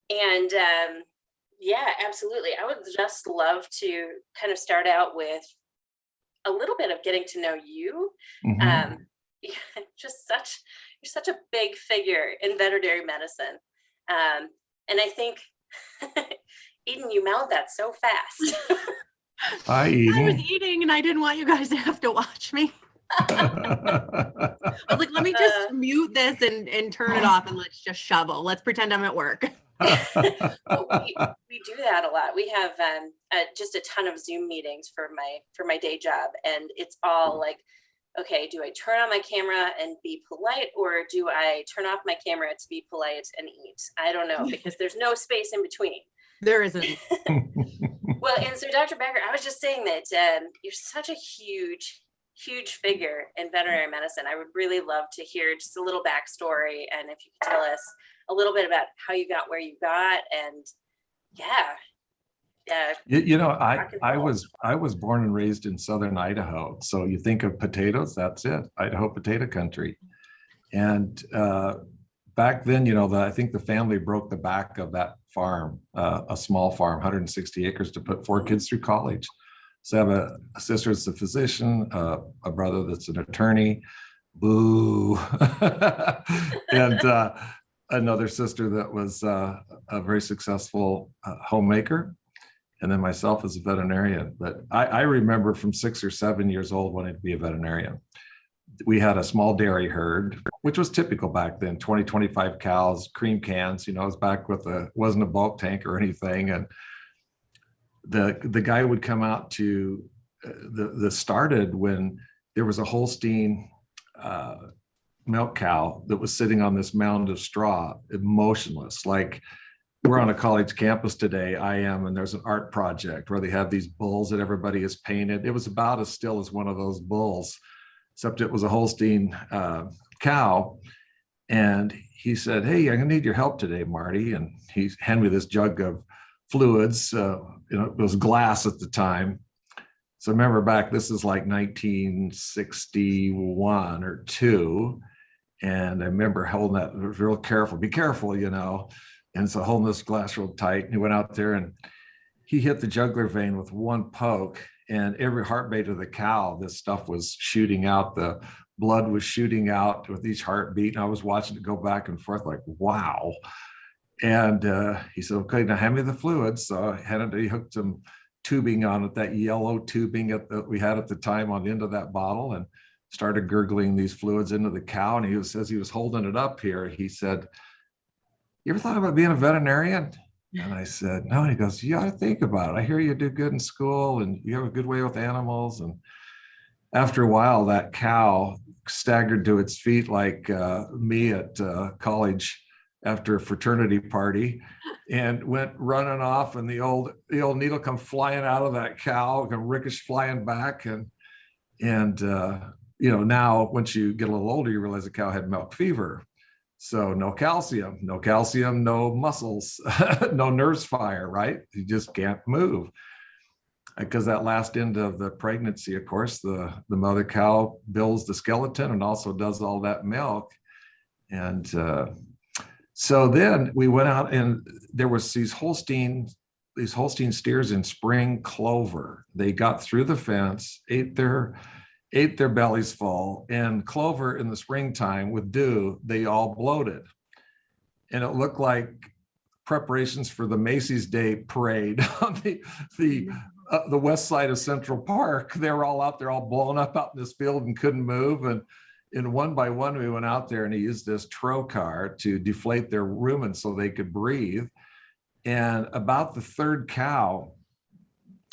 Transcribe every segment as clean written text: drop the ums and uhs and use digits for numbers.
And yeah, absolutely. I would just love to kind of start out with a little bit of getting to know you. Hmm. Um, yeah, you're such a big figure in veterinary medicine. And I think, Eden, you mouthed that so fast. Hi, I was Eden. eating and I didn't want you guys to have to watch me. I was like, let me just uh, mute this and turn it off and let's just shovel. Let's pretend I'm at work. well, we do that a lot. We have just a ton of Zoom meetings for my day job, and it's all like, okay, do I turn on my camera and be polite, or do I turn off my camera to be polite and eat? I don't know, because there's no space in between. There isn't. Well, and so Dr. Becker, I was just saying that you're such a huge figure in veterinary medicine. I would really love to hear just a little backstory, and if you could tell us a little bit about how you got where you got, and yeah, You know, rock and roll. I was born and raised in southern Idaho. So you think of potatoes, that's it, Idaho potato country. And back then, I think the family broke the back of that farm, a small farm, 160 acres, to put four kids through college. So I have a sister that's a physician, a brother that's an attorney. Boo. And another sister that was a very successful homemaker, and then myself as a veterinarian. But I remember from 6 or 7 years old wanting to be a veterinarian. We had a small dairy herd, which was typical back then, 20, 25 cows, cream cans. It was back with wasn't a bulk tank or anything. And the guy would come out to the started when there was a Holstein milk cow that was sitting on this mound of straw, motionless. Like, we're on a college campus today, I am, and there's an art project where they have these bulls that everybody has painted. It was about as still as one of those bulls, except it was a Holstein cow. And he said, "Hey, I'm gonna need your help today, Marty." And he handed me this jug of fluids. It was glass at the time. So remember back, this is like 1961 or two. And I remember holding that real careful, be careful, And so holding this glass real tight, and he went out there and he hit the jugular vein with one poke, and every heartbeat of the cow, this stuff was shooting out. The blood was shooting out with each heartbeat. And I was watching it go back and forth like, wow. And he said, "Okay, now hand me the fluids." So he hooked some tubing on it, that yellow tubing that we had at the time on the end of that bottle, and started gurgling these fluids into the cow. And as he was holding it up here, he said, "You ever thought about being a veterinarian?" And I said, "No." And he goes, "You ought to think about it. I hear you do good in school and you have a good way with animals." And after a while, that cow staggered to its feet like me at college after a fraternity party, and went running off. And the old needle come flying out of that cow, come ricochet flying back. And now once you get a little older, you realize the cow had milk fever. So no calcium, no muscles, no nerves fire, right? You just can't move. Because that last end of the pregnancy, of course, the mother cow builds the skeleton and also does all that milk. And so then we went out, and there was these Holstein steers in spring clover. They got through the fence, ate their bellies full, and clover in the springtime with dew, they all bloated. And it looked like preparations for the Macy's Day Parade on the west side of Central Park. They were all out there, all blown up out in this field and couldn't move. And one by one, we went out there, and he used this trocar to deflate their rumen so they could breathe. And about the third cow,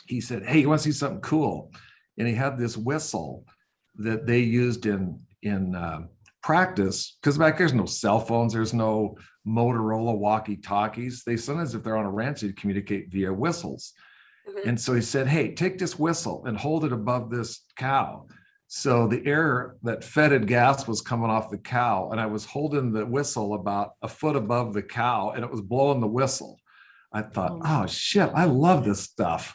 he said, "Hey, you want to see something cool?" And he had this whistle that they used in practice, because back there's no cell phones, there's no Motorola walkie-talkies. They sometimes, if they're on a ranch, they communicate via whistles. Mm-hmm. And so he said, "Hey, take this whistle and hold it above this cow." So the air, that fetid gas, was coming off the cow, and I was holding the whistle about a foot above the cow, and it was blowing the whistle. I thought, oh shit, I love this stuff,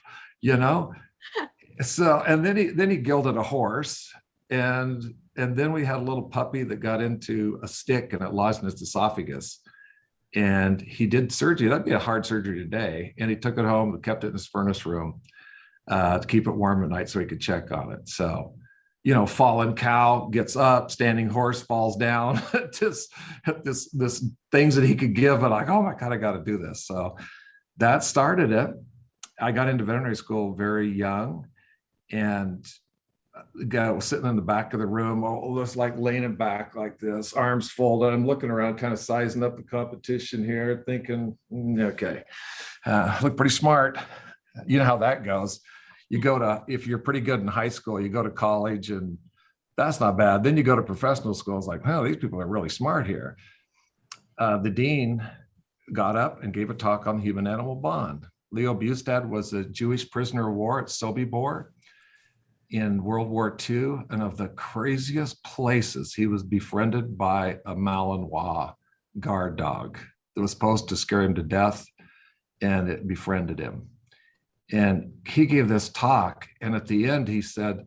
So, and then he gelded a horse, and then we had a little puppy that got into a stick and it lodged in its esophagus. And he did surgery. That'd be a hard surgery today. And he took it home and kept it in his furnace room to keep it warm at night so he could check on it. So, fallen cow gets up, standing horse falls down. Just this things that he could give, and like, oh my God, I got to do this. So that started it. I got into veterinary school very young, and the guy was sitting in the back of the room, just like leaning back like this, arms folded. I'm looking around, kind of sizing up the competition here, thinking, okay, look pretty smart. You know how that goes. You go to, if you're pretty good in high school, you go to college, and that's not bad. Then you go to professional school. It's like, wow, these people are really smart here. The dean got up and gave a talk on the human-animal bond. Leo Bustad was a Jewish prisoner of war at Sobibor in World War II, and of the craziest places, he was befriended by a Malinois guard dog that was supposed to scare him to death, and it befriended him. And he gave this talk, and at the end he said,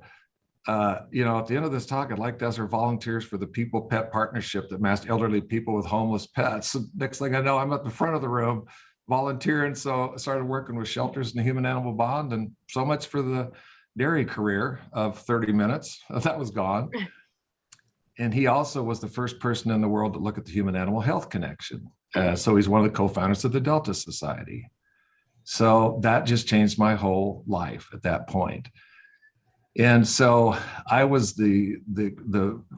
at the end of this talk, I'd like to ask our volunteers for the People Pet Partnership that matched elderly people with homeless pets. So next thing I know, I'm at the front of the room volunteering. So I started working with shelters and the human animal bond, and so much for the dairy career of 30 minutes. That was gone. And he also was the first person in the world to look at the human animal health connection. So he's one of the co-founders of the Delta Society. So that just changed my whole life at that point. And so I was the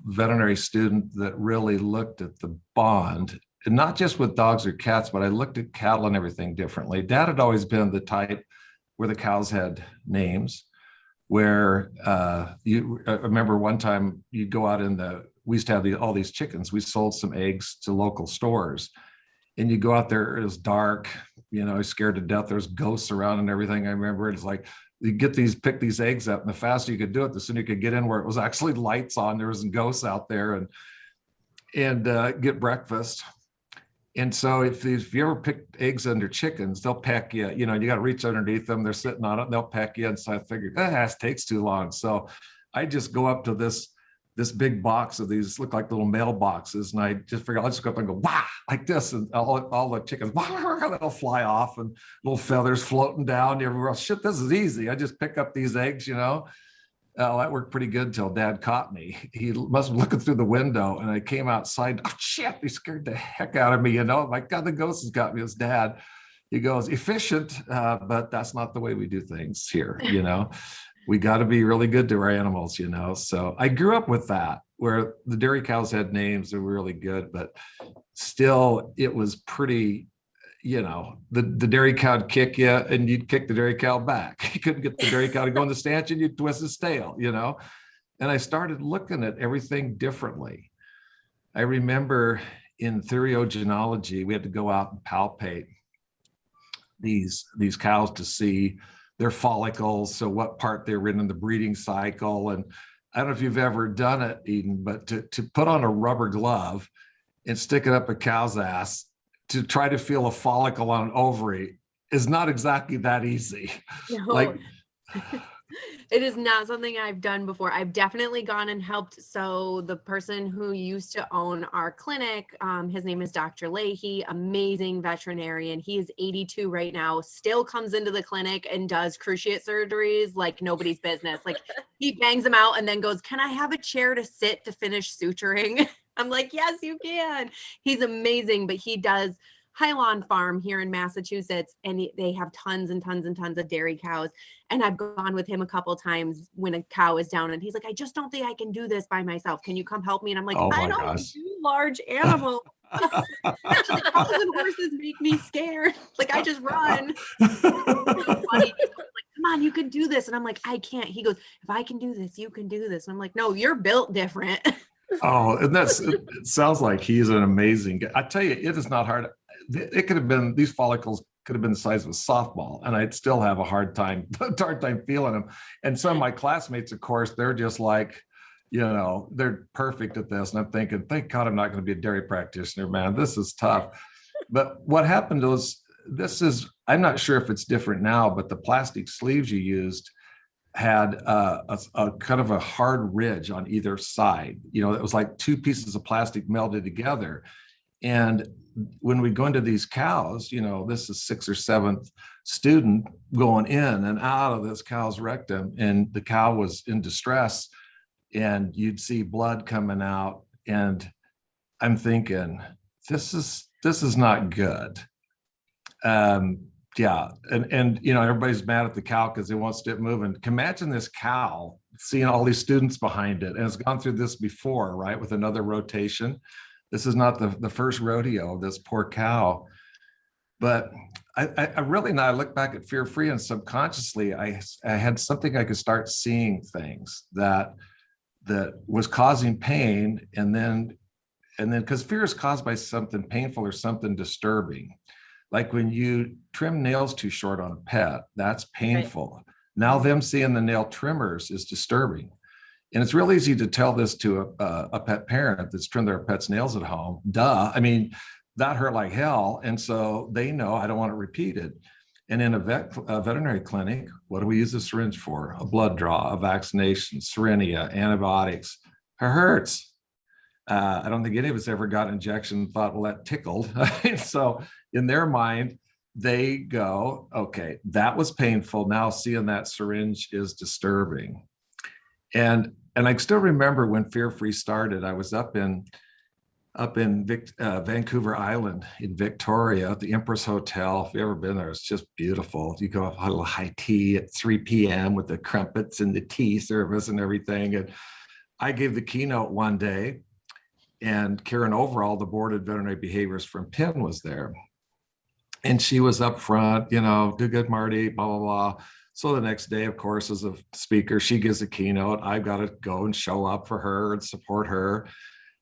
veterinary student that really looked at the bond, and not just with dogs or cats, but I looked at cattle and everything differently. Dad had always been the type where the cows had names, where I remember one time you'd go out we used to have all these chickens. We sold some eggs to local stores, and you go out there, it was dark, scared to death. There's ghosts around and everything. I remember it's like, you pick these eggs up, and the faster you could do it, the sooner you could get in where it was actually lights on. There wasn't ghosts out there, and get breakfast. And so if you ever pick eggs under chickens, they'll peck you. You got to reach underneath them. They're sitting on it, and they'll peck you. And so I figured that takes too long. So I just go up to this big box of these, look like little mailboxes, and I just figured I'll just go up and go wah like this, and all the chickens they'll fly off, and little feathers floating down everywhere. Shit, this is easy. I just pick up these eggs, that worked pretty good until Dad caught me. He must have been looking through the window, and I came outside. Oh shit, he scared the heck out of me. My God, the ghost has got me. It's Dad. He goes, efficient, but that's not the way we do things here. We got to be really good to our animals, So I grew up with that, where the dairy cows had names that were really good, but still it was pretty, the dairy cow would kick you, and you'd kick the dairy cow back. You couldn't get the dairy cow to go in the stanchion, you'd twist his tail, And I started looking at everything differently. I remember in theriogenology, we had to go out and palpate these cows to see their follicles, so what part they're in the breeding cycle. And I don't know if you've ever done it, Eden, but to put on a rubber glove and stick it up a cow's ass to try to feel a follicle on an ovary is not exactly that easy. No. It is not something I've done before. I've definitely gone and helped. So the person who used to own our clinic, his name is Dr. Leahy, amazing veterinarian. He is 82 right now, still comes into the clinic and does cruciate surgeries like nobody's business. Like he bangs them out and then goes, "Can I have a chair to sit to finish suturing?" I'm like, "Yes, you can." He's amazing, but he does Highland Farm here in Massachusetts, and they have tons and tons and tons of dairy cows. And I've gone with him a couple times when a cow is down, and he's like, "I just don't think I can do this by myself. Can you come help me?" And I'm like, Oh my "I don't gosh. do large animals." Actually, cows and horses make me scared. Like I just run. Funny. He's like, "Come on, you can do this." And I'm like, "I can't." He goes, "If I can do this, you can do this." And I'm like, "No, you're built different." Oh, and it sounds like he's an amazing guy. I tell you, it is not hard. It could have been, these follicles could have been the size of a softball, and I'd still have a hard time feeling them. And some of my classmates, of course, they're just like, they're perfect at this. And I'm thinking, thank God I'm not going to be a dairy practitioner, man. This is tough. But what happened was, I'm not sure if it's different now, but the plastic sleeves you used had a kind of a hard ridge on either side. It was like two pieces of plastic melded together. And when we go into these cows, you know, this is 6th or 7th student going in and out of this cow's rectum, and the cow was in distress, and you'd see blood coming out. And I'm thinking, this is not good. Yeah, and you know, everybody's mad at the cow because they won't stop moving. Imagine this cow seeing all these students behind it, and it's gone through this before, right? With another rotation. This is not the first rodeo of this poor cow. But I really, now I look back at Fear Free, and subconsciously I had something I could start seeing things that was causing pain, and then because fear is caused by something painful or something disturbing. Like when you trim nails too short on a pet, that's painful. Right. Now them seeing the nail trimmers is disturbing. And it's real easy to tell this to a pet parent that's trimmed their pet's nails at home. Duh. I mean, that hurt like hell. And so they know I don't want it repeated. And in a veterinary clinic, what do we use a syringe for? A blood draw, a vaccination, Serenia, antibiotics. It hurts. I don't think any of us ever got an injection and thought, well, that tickled. So in their mind, they go, okay, that was painful. Now seeing that syringe is disturbing. And I still remember when Fear Free started, I was up in Vancouver Island in Victoria at the Empress Hotel. If you've ever been there, it's just beautiful. You go have a little high tea at 3 p.m. with the crumpets and the tea service and everything. And I gave the keynote one day, and Karen Overall, the board of veterinary behaviors from Penn, was there. And she was up front, you know, do good, Marty, blah, blah, blah. So the next day, of course, as a speaker, she gives a keynote. I've got to go and show up for her and support her.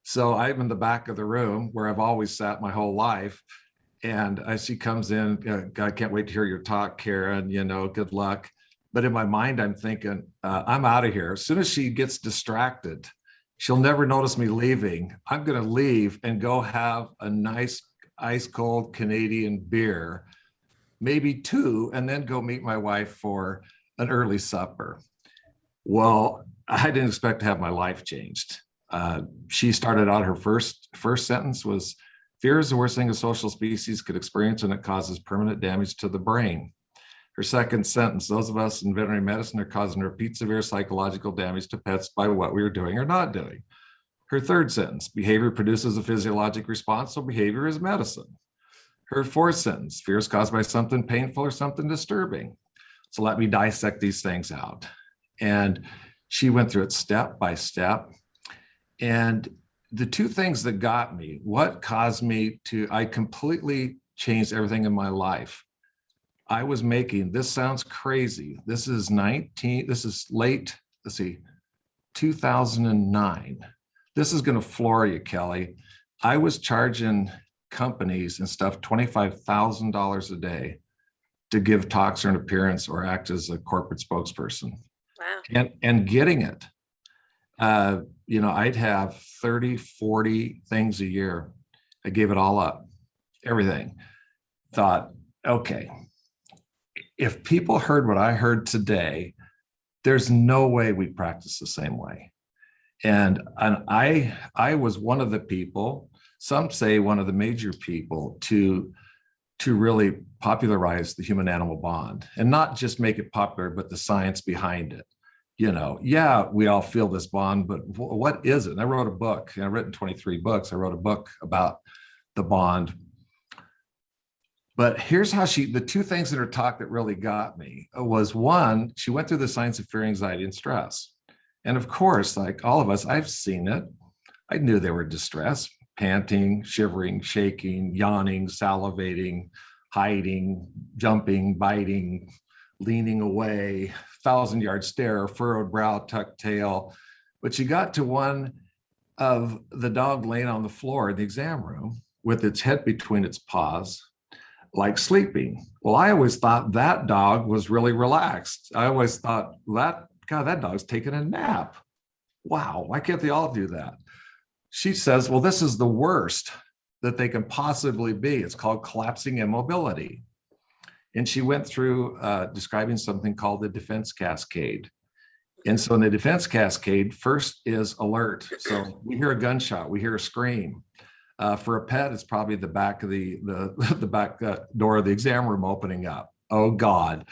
So I'm in the back of the room where I've always sat my whole life. And as she comes in, I can't wait to hear your talk, Karen, you know, good luck. But in my mind, I'm thinking, I'm out of here. As soon as she gets distracted, she'll never notice me leaving. I'm going to leave and go have a nice ice cold Canadian beer, maybe 2, and then go meet my wife for an early supper. Well, I didn't expect to have my life changed. She started out, her first sentence was, fear is the worst thing a social species could experience, and it causes permanent damage to the brain. Her second sentence, those of us in veterinary medicine are causing repeat severe psychological damage to pets by what we are doing or not doing. Her third sentence, behavior produces a physiologic response, so behavior is medicine. Her fourth sentence, fear is caused by something painful or something disturbing. So let me dissect these things out. And she went through it step by step. And the 2 things that got me, what caused me to, I completely changed everything in my life. I was making, this sounds crazy. This is late, 2009. This is going to floor you, Kelly. I was charging companies and stuff $25,000 a day to give talks or an appearance or act as a corporate spokesperson. Wow. And getting it. You know, I'd have 30, 40 things a year. I gave it all up, everything. Thought, okay, if people heard what I heard today, there's no way we practice the same way. And I was one of the people, some say one of the major people, to really popularize the human-animal bond, and not just make it popular, but the science behind it. You know, yeah, we all feel this bond, but what is it? And I wrote a book, and I've written 23 books. I wrote a book about the bond. But here's how the 2 things in her talk that really got me was, one, she went through the science of fear, anxiety, and stress. And of course, like all of us, I've seen it. I knew they were distressed, panting, shivering, shaking, yawning, salivating, hiding, jumping, biting, leaning away, 1,000-yard stare, furrowed brow, tucked tail. But she got to one of the dog laying on the floor in the exam room with its head between its paws, like sleeping. Well, I always thought that dog was really relaxed. I always thought, that dog's taking a nap. Wow, why can't they all do that? She says, well, this is the worst that they can possibly be. It's called collapsing immobility. And she went through describing something called the defense cascade. And so in the defense cascade, first is alert. So we hear a gunshot, we hear a scream. For a pet, it's probably the back of the back door of the exam room opening up. Oh God.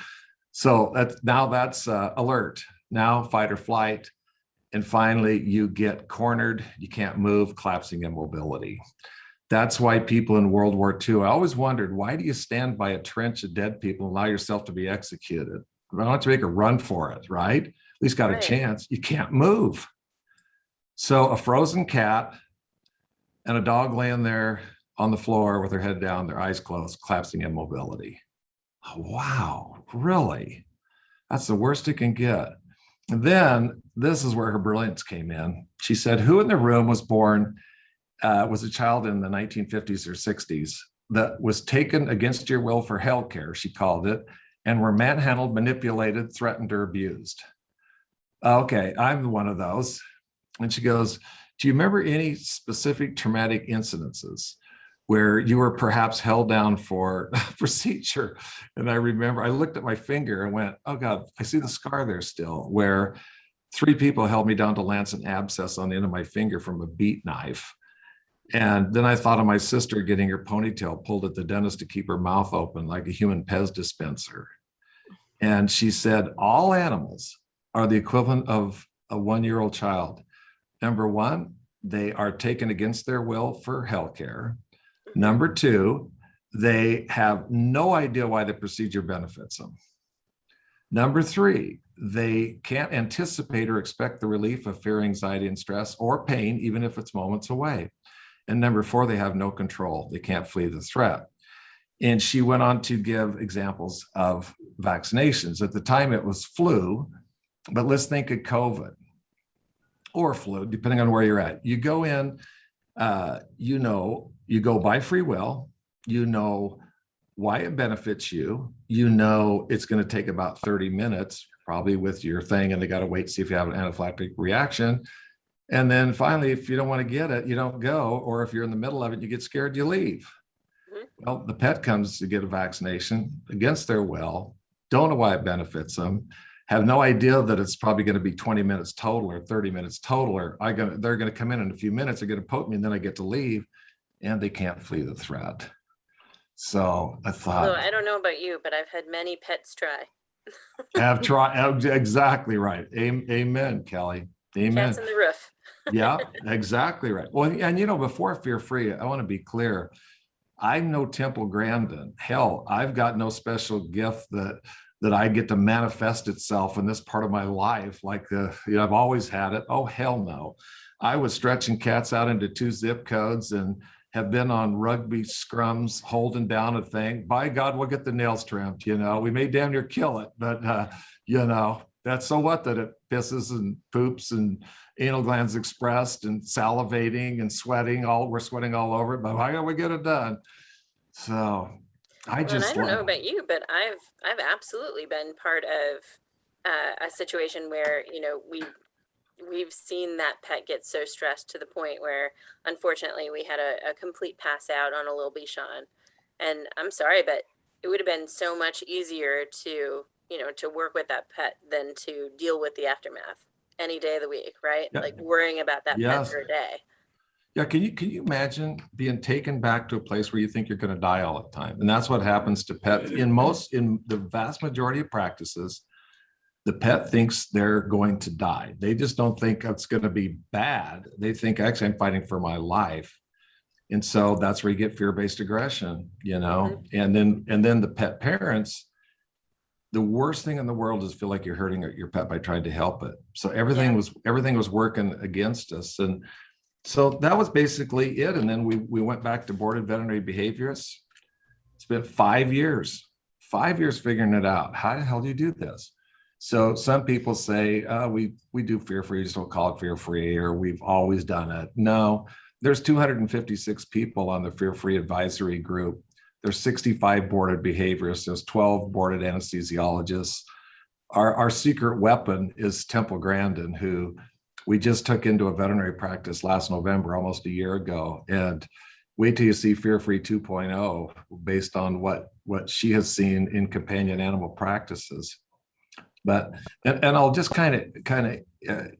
So that's alert. Now fight or flight. And finally, you get cornered. You can't move, collapsing immobility. That's why people in World War II, I always wondered, why do you stand by a trench of dead people and allow yourself to be executed? I don't have to make a run for it, right? At least got a chance. You can't move. So a frozen cat and a dog laying there on the floor with their head down, their eyes closed, collapsing immobility. Oh, wow, really? That's the worst it can get. And then this is where her brilliance came in. She said, who in the room was born, was a child in the 1950s or 60s that was taken against your will for healthcare, she called it, and were manhandled, manipulated, threatened, or abused? Okay, I'm one of those. And she goes, do you remember any specific traumatic incidences where you were perhaps held down for a procedure? And I remember I looked at my finger and went, oh God, I see the scar there still, where 3 people held me down to lance an abscess on the end of my finger from a beat knife. And then I thought of my sister getting her ponytail pulled at the dentist to keep her mouth open like a human Pez dispenser. And she said, all animals are the equivalent of a 1-year-old child. Number 1, they are taken against their will for healthcare. Number 2, they have no idea why the procedure benefits them. Number 3, they can't anticipate or expect the relief of fear, anxiety, and stress or pain, even if it's moments away. And number 4, they have no control. They can't flee the threat. And she went on to give examples of vaccinations. At the time, it was flu, but let's think of COVID or flu, depending on where you're at. You go in, you go by free will, you know why it benefits you, you know it's going to take about 30 minutes, probably with your thing, and they got to wait to see if you have an anaphylactic reaction. And then finally, if you don't want to get it, you don't go, or if you're in the middle of it, you get scared, you leave. Well, the pet comes to get a vaccination against their will, don't know why it benefits them, have no idea that it's probably going to be 20 minutes total or 30 minutes total, or they're going to come in a few minutes, they're going to poke me, and then I get to leave, and they can't flee the threat. So I thought, Although I don't know about you, but I've had many pets try. have tried, exactly right. Amen, Kelly. Amen. Cats in the roof. Yeah, exactly right. Well, and before Fear Free, I want to be clear. I'm no Temple Grandin. Hell, I've got no special gift that I get to manifest itself in this part of my life. Like, I've always had it. Oh, hell no. I was stretching cats out into 2 zip codes and have been on rugby scrums, holding down a thing. By God, we'll get the nails trimmed. We may damn near kill it, but that's so what that it pisses and poops and anal glands expressed and salivating and sweating. We're sweating all over it, but how can we get it done? So I don't know about you, but I've absolutely been part of a situation where we've seen that pet get so stressed to the point where unfortunately we had a complete pass out on a little Bichon. And I'm sorry, but it would have been so much easier to work with that pet than to deal with the aftermath any day of the week, right? Yeah. Like worrying about that pet for a day. Yeah, can you imagine being taken back to a place where you think you're going to die all the time? And that's what happens to pets in the vast majority of practices. The pet thinks they're going to die. They just don't think it's going to be bad. They think, actually, I'm fighting for my life. And so that's where you get fear-based aggression, Mm-hmm. and then the pet parents, the worst thing in the world is feel like you're hurting your pet by trying to help it. So everything was working against us. And so that was basically it. And then we went back to boarded veterinary behaviorists. Spent 5 years figuring it out. How the hell do you do this? So some people say, we do Fear Free, just don't call it Fear Free, or we've always done it. No, there's 256 people on the Fear Free advisory group. There's 65 boarded behaviorists. There's 12 boarded anesthesiologists. Our secret weapon is Temple Grandin, who we just took into a veterinary practice last November, almost a year ago. And wait till you see Fear Free 2.0 based on what she has seen in companion animal practices. But and I'll just kind of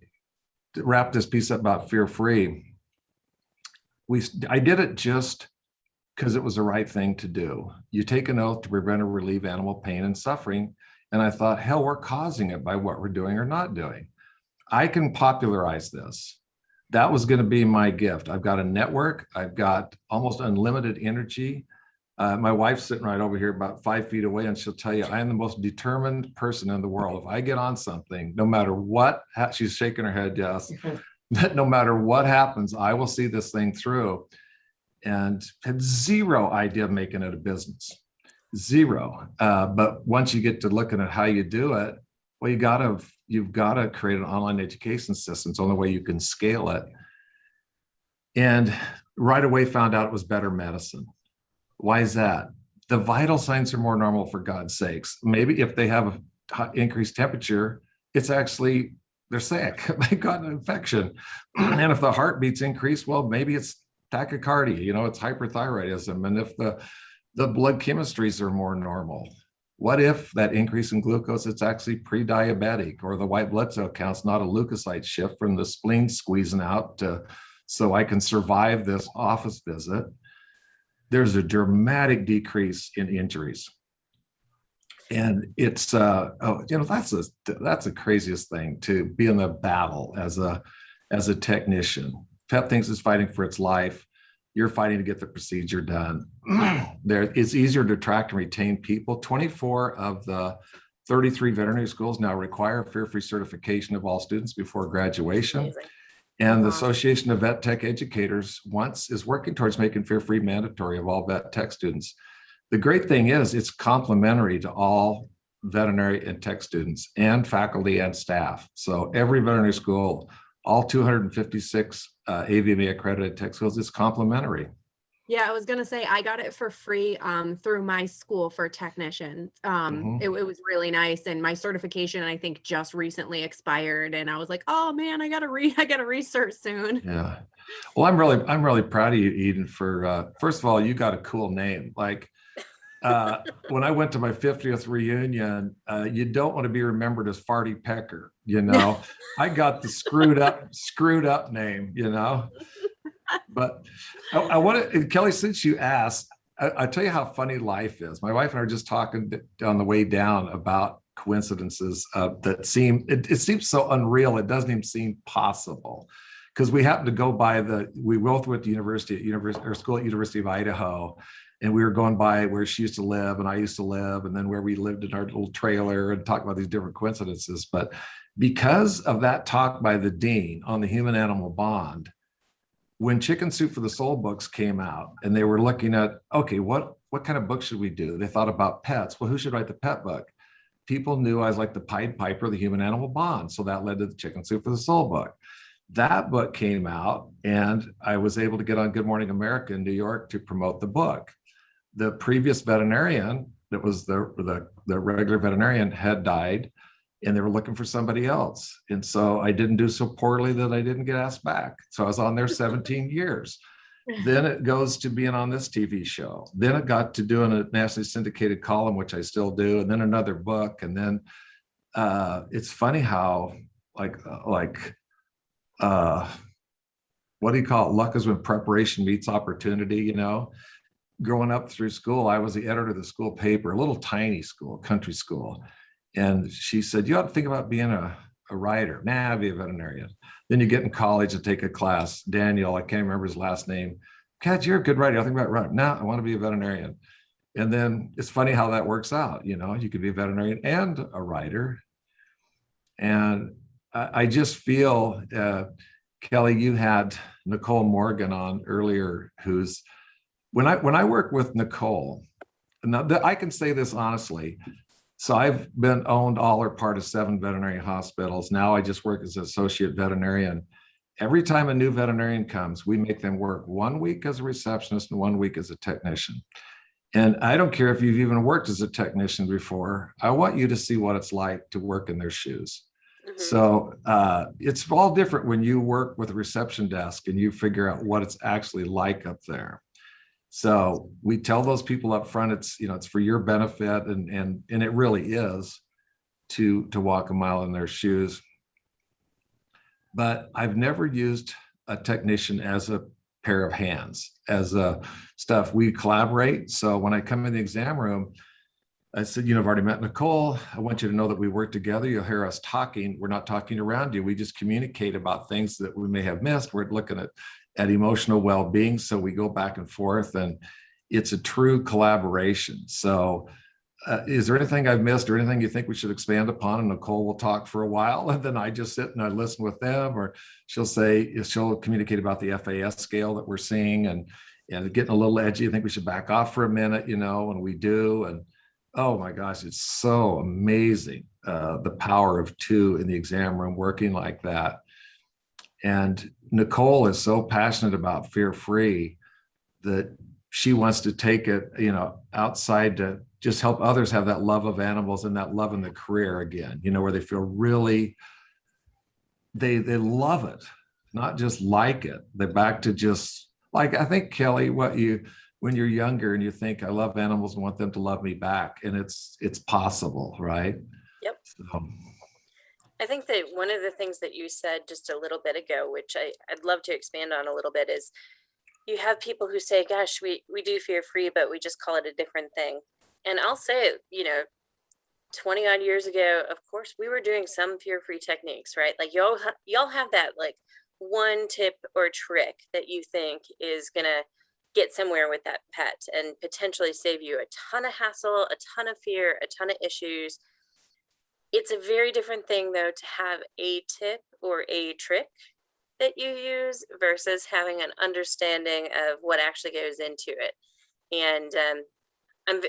wrap this piece up about Fear Free. I did it just because it was the right thing to do. You take an oath to prevent or relieve animal pain and suffering. And I thought, hell, we're causing it by what we're doing or not doing. I can popularize this. That was going to be my gift. I've got a network. I've got almost unlimited energy. My wife's sitting right over here about 5 feet away, and she'll tell you, I am the most determined person in the world. If I get on something, no matter what, she's shaking her head, yes, that no matter what happens, I will see this thing through. And had zero idea of making it a business, zero. But once you get to looking at how you do it, well, you've got to create an online education system. It's the only way you can scale it. And right away found out it was better medicine. Why is that? The vital signs are more normal, for God's sakes. Maybe if they have a increased temperature, it's actually, they're sick. They got an infection. And if the heartbeats increase, well, maybe it's tachycardia, it's hyperthyroidism. And if the blood chemistries are more normal, what if that increase in glucose, it's actually pre-diabetic, or the white blood cell count's not a leukocyte shift from the spleen squeezing out so I can survive this office visit. There's a dramatic decrease in injuries. And it's, that's the craziest thing, to be in the battle as a technician. Pet thinks it's fighting for its life. You're fighting to get the procedure done. It's easier to attract and retain people. 24 of the 33 veterinary schools now require fear-free certification of all students before graduation. Amazing. And the Association of Vet Tech Educators is working towards making fear-free mandatory of all vet tech students. The great thing is it's complementary to all veterinary and tech students and faculty and staff. So every veterinary school, all 256 AVMA accredited tech schools, is complimentary. Yeah, I was gonna say I got it for free through my school for technician. It was really nice, and my certification I think just recently expired, and I was like, oh man, I gotta research soon. Yeah, well, I'm really proud of you, Eden. For first of all, you got a cool name. Like when I went to my 50th reunion, you don't want to be remembered as Marty Becker. I got the screwed up name. But I want to, Kelly, since you asked, I'll tell you how funny life is. My wife and I are just talking on the way down about coincidences that it seems so unreal. It doesn't even seem possible, because we happened to go by we both went to school at University of Idaho, and we were going by where she used to live and I used to live, and then where we lived in our little trailer, and talk about these different coincidences. But because of that talk by the dean on the human animal bond, when Chicken Soup for the Soul books came out and they were looking at, okay, what kind of book should we do? They thought about pets. Well, who should write the pet book? People knew I was like the Pied Piper, the human animal bond. So that led to the Chicken Soup for the Soul book. That book came out, and I was able to get on Good Morning America in New York to promote the book. The previous veterinarian, that was the regular veterinarian, had died, and they were looking for somebody else. And so I didn't do so poorly that I didn't get asked back. So I was on there 17 years. Then it goes to being on this TV show. Then it got to doing a nationally syndicated column, which I still do, and then another book. And then it's funny how what do you call it? Luck is when preparation meets opportunity, Growing up through school, I was the editor of the school paper, a little tiny school, country school. And she said, you ought to think about being a writer. Nah, I'll be a veterinarian. Then you get in college and take a class. Daniel, I can't remember his last name. Kat, you're a good writer. I'll think about writing. No, I want to be a veterinarian. And then it's funny how that works out. You could be a veterinarian and a writer. And I just feel, Kelly, you had Nicole Morgan on earlier, when I work with Nicole, now I can say this honestly. So I've been owned all or part of 7 veterinary hospitals. Now I just work as an associate veterinarian. Every time a new veterinarian comes, we make them work 1 week as a receptionist and 1 week as a technician. And I don't care if you've even worked as a technician before. I want you to see what it's like to work in their shoes. Mm-hmm. So it's all different when you work with a reception desk and you figure out what it's actually like up there. So we tell those people up front, it's for your benefit, and it really is to walk a mile in their shoes. But I've never used a technician as a pair of hands as stuff. We collaborate. So when I come in the exam room, I said, I've already met Nicole. I want you to know that we work together. You'll hear us talking. We're not talking around you. We just communicate about things that we may have missed. We're looking at emotional well-being. So we go back and forth, and it's a true collaboration. So is there anything I've missed or anything you think we should expand upon? And Nicole will talk for a while, and then I just sit and I listen with them, or she'll communicate about the FAS scale that we're seeing and getting a little edgy. I think we should back off for a minute, and we do. And oh my gosh, it's so amazing, the power of two in the exam room working like that. And Nicole is so passionate about fear-free that she wants to take it, outside to just help others have that love of animals and that love in the career again, where they feel really, they love it, not just like it. They're back to just like, I think, Kelly, when you're younger and you think, I love animals and want them to love me back, and it's possible, right? Yep. So, I think that one of the things that you said just a little bit ago, which I'd love to expand on a little bit, is you have people who say, gosh, we do fear-free, but we just call it a different thing. And I'll say, 20 odd years ago, of course, we were doing some fear-free techniques, right? Like y'all have that like one tip or trick that you think is going to get somewhere with that pet and potentially save you a ton of hassle, a ton of fear, a ton of issues. It's a very different thing, though, to have a tip or a trick that you use versus having an understanding of what actually goes into it. And I'm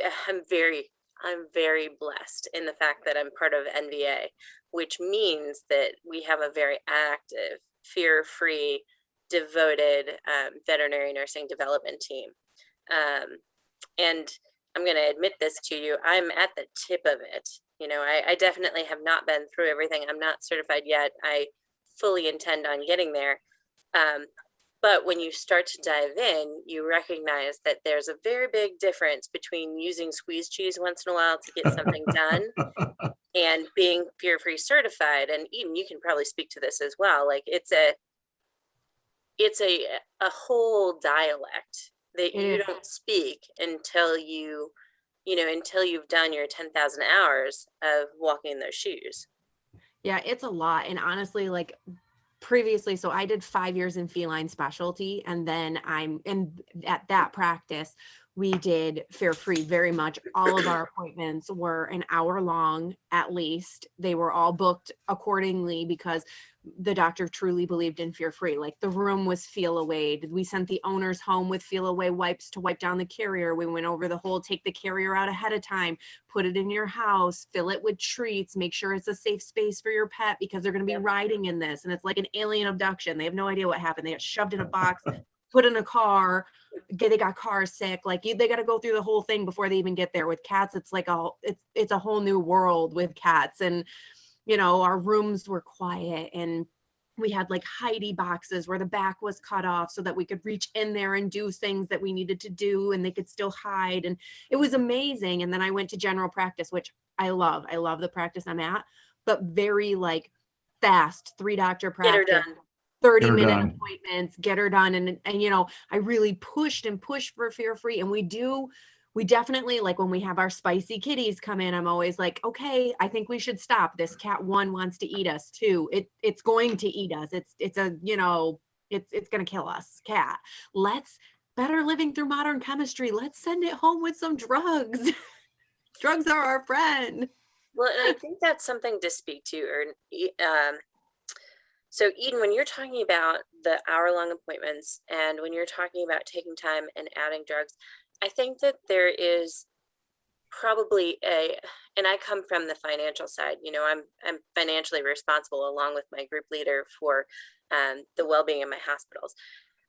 very blessed in the fact that I'm part of NVA, which means that we have a very active, fear-free, devoted veterinary nursing development team. And I'm going to admit this to you, I'm at the tip of it. I definitely have not been through everything. I'm not certified yet. I fully intend on getting there. But when you start to dive in, you recognize that there's a very big difference between using squeeze cheese once in a while to get something done and being fear-free certified. And Eden, you can probably speak to this as well. Like it's a whole dialect that you don't speak until until you've done your 10,000 hours of walking in those shoes. Yeah, it's a lot. And honestly, like previously, so I did 5 years in feline specialty, and then at that practice, we did fear-free very much. All of our appointments were an hour long, at least. They were all booked accordingly because the doctor truly believed in fear-free. Like the room was feel away. We sent the owners home with feel away wipes to wipe down the carrier. We went over the whole, take the carrier out ahead of time, put it in your house, fill it with treats, make sure it's a safe space for your pet because they're going to be riding in this. And it's like an alien abduction. They have no idea what happened. They got shoved in a box, put in a car, they got car sick. Like they got to go through the whole thing before they even get there. With cats, it's like it's a whole new world with cats. And our rooms were quiet, and we had like Heidi boxes where the back was cut off so that we could reach in there and do things that we needed to do, and they could still hide. And it was amazing. And then I went to general practice, which I love the practice I'm at, but very like fast 3-doctor practice. Get her done. 30-minute appointments, get her done. And I really pushed for fear-free. And we definitely, like when we have our spicy kitties come in, I'm always like, okay, I think we should stop. This cat 1 wants to eat us too. It's going to eat us. It's going to kill us. Cat. Let's better living through modern chemistry. Let's send it home with some drugs. Drugs are our friend. Well, and I think that's something to speak to. So Eden, when you're talking about the hour-long appointments and when you're talking about taking time and adding drugs, I think that there is probably and I come from the financial side, I'm financially responsible along with my group leader for the well-being of my hospitals.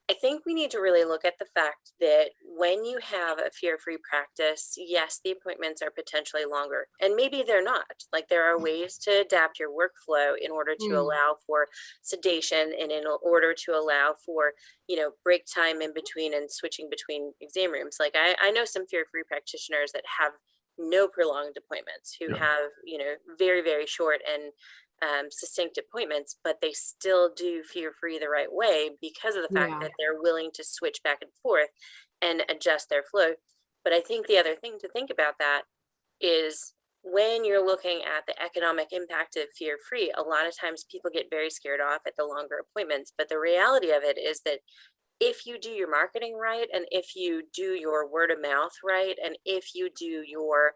I think we need to really look at the fact that when you have a fear-free practice, yes, the appointments are potentially longer, and maybe they're not. Like there are ways to adapt your workflow in order to allow for sedation and in order to allow for, break time in between and switching between exam rooms. Like I know some fear-free practitioners that have no prolonged appointments, who Yeah. have, very, very short and succinct appointments, but they still do fear-free the right way because of the fact Yeah. that they're willing to switch back and forth and adjust their flow. But I think the other thing to think about that is when you're looking at the economic impact of fear-free, a lot of times people get very scared off at the longer appointments. But the reality of it is that if you do your marketing right, and if you do your word of mouth right, and if you do your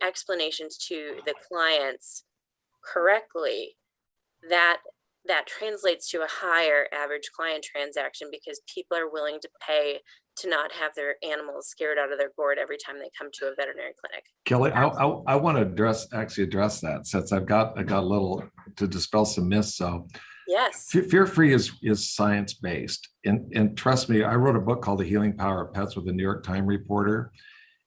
explanations to the clients correctly, that translates to a higher average client transaction, because people are willing to pay to not have their animals scared out of their gourd every time they come to a veterinary clinic. Kelly, I want to address that, since I've got a little to dispel some myths. So Yes. fear-free is science-based. And trust me, I wrote a book called The Healing Power of Pets with a New York Times reporter.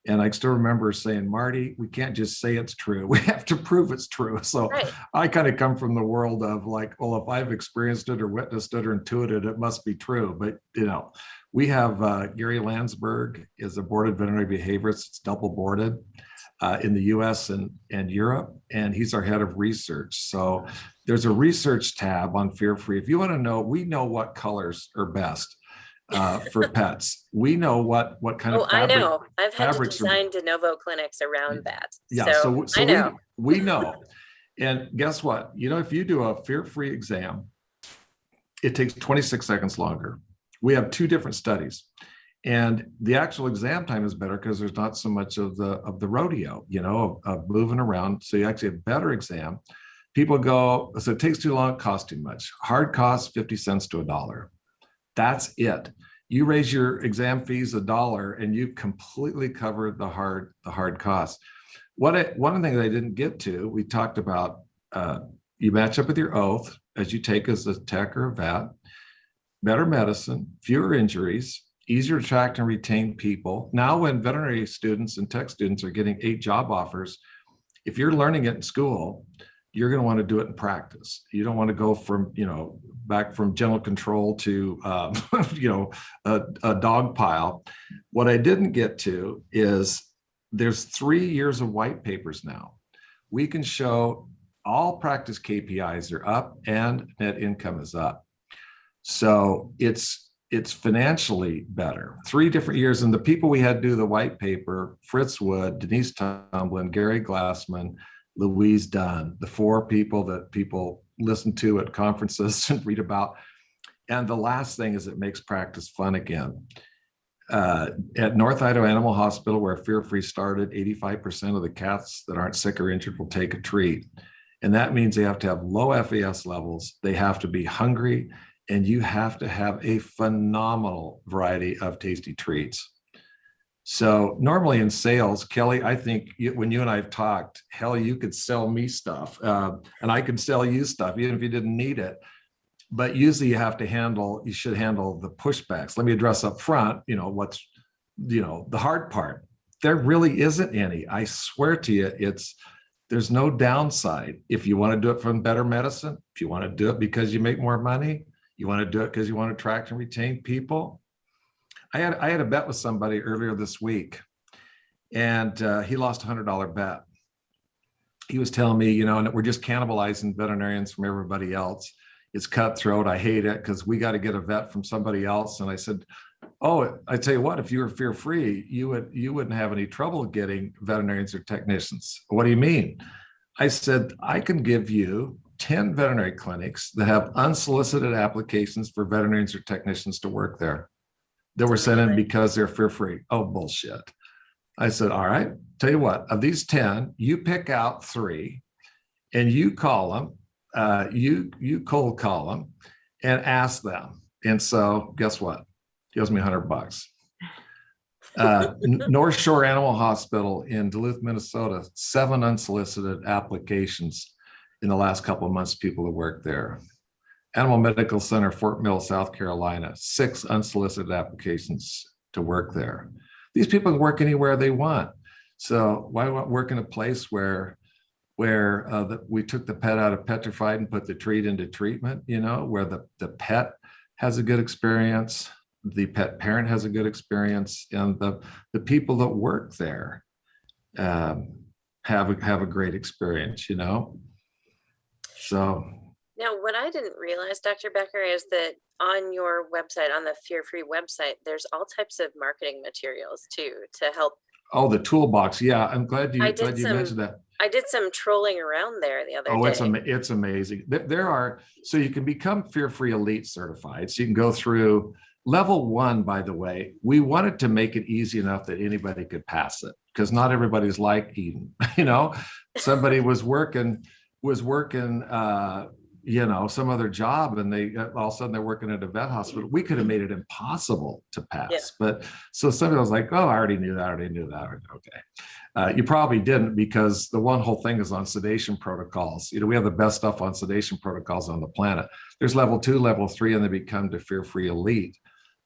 And I still remember saying, Marty, we can't just say it's true. We have to prove it's true. So Right. I kind of come from the world of like, well, if I've experienced it or witnessed it or intuited, it must be true. But, we have Gary Landsberg is a boarded veterinary behaviorist. It's double boarded in the US and Europe. And he's our head of research. So there's a research tab on fear-free. If you want to know, we know what colors are best for pets. We know what kind of I fabric. know. I've had to fabrics are- design de novo clinics around that. Yeah, so I know. we know. And guess what? If you do a fear-free exam, it takes 26 seconds longer. We have 2 different studies, and the actual exam time is better because there's not so much of the rodeo, of moving around. So you actually have better exam. People go, so it takes too long, it costs too much. Hard costs 50 cents to $1. That's it. You raise your exam fees $1 and you completely covered the hard costs. One of the things I didn't get to, we talked about, you match up with your oath as you take as a tech or a vet, better medicine, fewer injuries, easier to attract and retain people. Now, when veterinary students and tech students are getting 8 job offers, if you're learning it in school, you're going to want to do it in practice. You don't want to go from, back from general control to, a dog pile. What I didn't get to is there's 3 years of white papers now. We can show all practice KPIs are up and net income is up. So it's financially better. 3 different years. And the people we had do the white paper, Fritz Wood, Denise Tomlin, Gary Glassman, Louise Dunn, the 4 people that people listen to at conferences and read about. And the last thing is it makes practice fun again. At North Idaho Animal Hospital, where fear-free started, 85% of the cats that aren't sick or injured will take a treat. And that means they have to have low FAS levels. They have to be hungry, and you have to have a phenomenal variety of tasty treats. So normally in sales, Kelly, I think when you and I have talked, hell, you could sell me stuff and I could sell you stuff, even if you didn't need it. But usually you should handle the pushbacks. Let me address up front, what's, the hard part. There really isn't any. I swear to you, there's no downside. If you want to do it from better medicine, if you want to do it because you make more money, you want to do it because you want to attract and retain people. I had a bet with somebody earlier this week, and he lost $100 bet. He was telling me, and we're just cannibalizing veterinarians from everybody else. It's cutthroat. I hate it because we got to get a vet from somebody else. And I said, oh, I tell you what, if you were fear-free, you wouldn't have any trouble getting veterinarians or technicians. What do you mean? I said, I can give you 10 veterinary clinics that have unsolicited applications for veterinarians or technicians to work there. That were sent in because they're fear-free. Oh, bullshit. I said, all right, tell you what, of these 10, you pick out 3 and you call them, you cold call them and ask them. And so guess what? He owes me $100. North Shore Animal Hospital in Duluth, Minnesota, 7 unsolicited applications in the last couple of months, people who work there. Animal Medical Center, Fort Mill, South Carolina, 6 unsolicited applications to work there. These people can work anywhere they want. So why work in a place where we took the pet out of petrified and put the treat into treatment, where the pet has a good experience, the pet parent has a good experience, and the people that work there have a great experience, you know? So. Now, what I didn't realize, Dr. Becker, is that on your website, on the Fear Free website, there's all types of marketing materials too to help. Oh, the toolbox. Yeah, I'm glad you mentioned that. I did some trolling around there the other Oh, day. it's amazing. There are, so you can become Fear Free Elite certified. So you can go through level 1, by the way. We wanted to make it easy enough that anybody could pass it, because not everybody's like Eden. You know, somebody was working, you know, some other job, and they all of a sudden they're working at a vet hospital. We could have made it impossible to pass. Yeah. But so somebody was like, oh, I already knew that. Okay. You probably didn't, because the one whole thing is on sedation protocols. You know, we have the best stuff on sedation protocols on the planet. There's level 2, level 3, and they become to Fear Free Elite.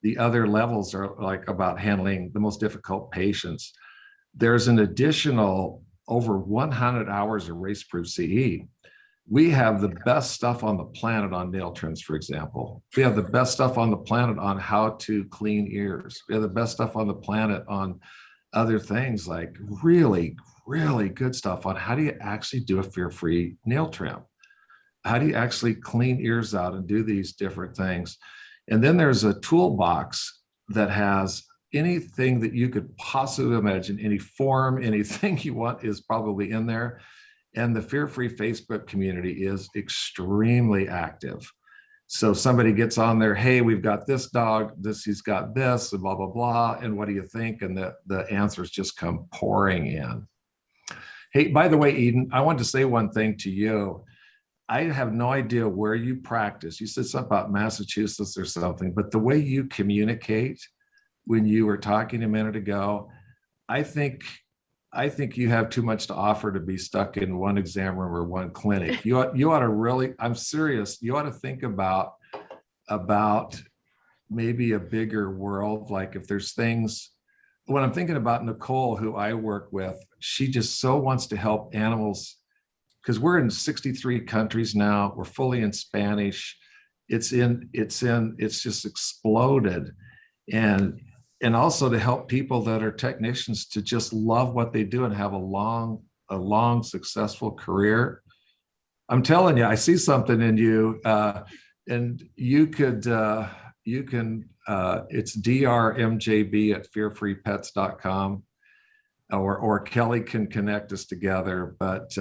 The other levels are like about handling the most difficult patients. There's an additional over 100 hours of race-proof CE. We have the best stuff on the planet on nail trims, for example. We have the best stuff on the planet on how to clean ears. We have the best stuff on the planet on other things, like really, really good stuff on how do you actually do a fear-free nail trim? How do you actually clean ears out and do these different things? And then there's a toolbox that has anything that you could possibly imagine, any form, anything you want is probably in there. And the Fear Free Facebook community is extremely active. So somebody gets on there, hey, we've got this dog, he's got this, and blah, blah, blah. And what do you think? And the answers just come pouring in. Hey, by the way, Eden, I want to say one thing to you. I have no idea where you practice. You said something about Massachusetts or something, but the way you communicate when you were talking a minute ago, I think you have too much to offer to be stuck in one exam room or one clinic. You ought to really, I'm serious, you ought to think about maybe a bigger world. Like if there's things, when I'm thinking about Nicole, who I work with, she just so wants to help animals, because we're in 63 countries now. We're fully in Spanish. It's just exploded. And also to help people that are technicians to just love what they do and have a long, successful career. I'm telling you, I see something in you, and you can, it's drmjb@fearfreepets.com, or Kelly can connect us together. But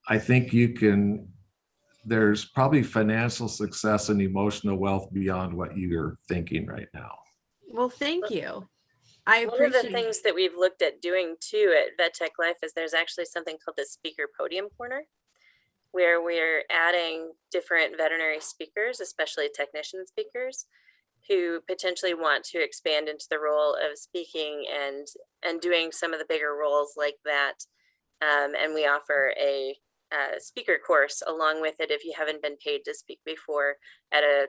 I think you can, there's probably financial success and emotional wealth beyond what you're thinking right now. Well, thank you. I appreciate One of the things that we've looked at doing too at Vet Tech Life is there's actually something called the Speaker Podium Corner, where we're adding different veterinary speakers, especially technician speakers, who potentially want to expand into the role of speaking and doing some of the bigger roles like that. And we offer a speaker course along with it if you haven't been paid to speak before, at a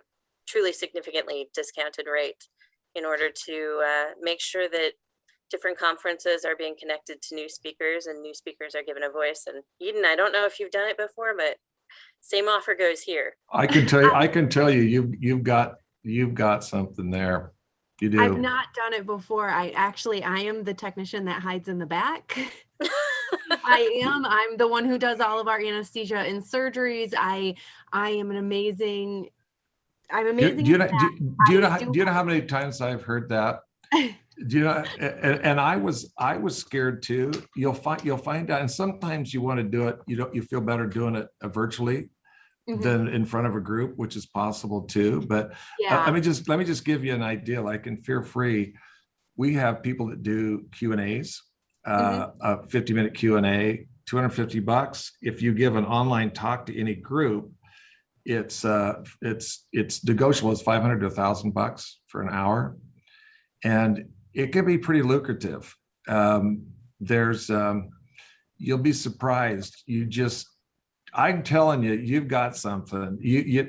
truly significantly discounted rate, in order to make sure that different conferences are being connected to new speakers and new speakers are given a voice. And Eden, I don't know if you've done it before, but same offer goes here. I can tell you, you've got something there. You do. I've not done it before. I am the technician that hides in the back. I'm the one who does all of our anesthesia and surgeries. I am amazing. Do you know how many times I've heard that? Do you know? And I was scared too. You'll find out, and sometimes you want to do it. You feel better doing it virtually than in front of a group, which is possible too. But yeah. let me just give you an idea. Like in Fear Free, we have people that do Q&As, a 50-minute Q&A, $250. If you give an online talk to any group, it's negotiable. It's $500 to $1,000 for an hour, and it can be pretty lucrative. You'll be surprised. I'm telling you, you've got something. You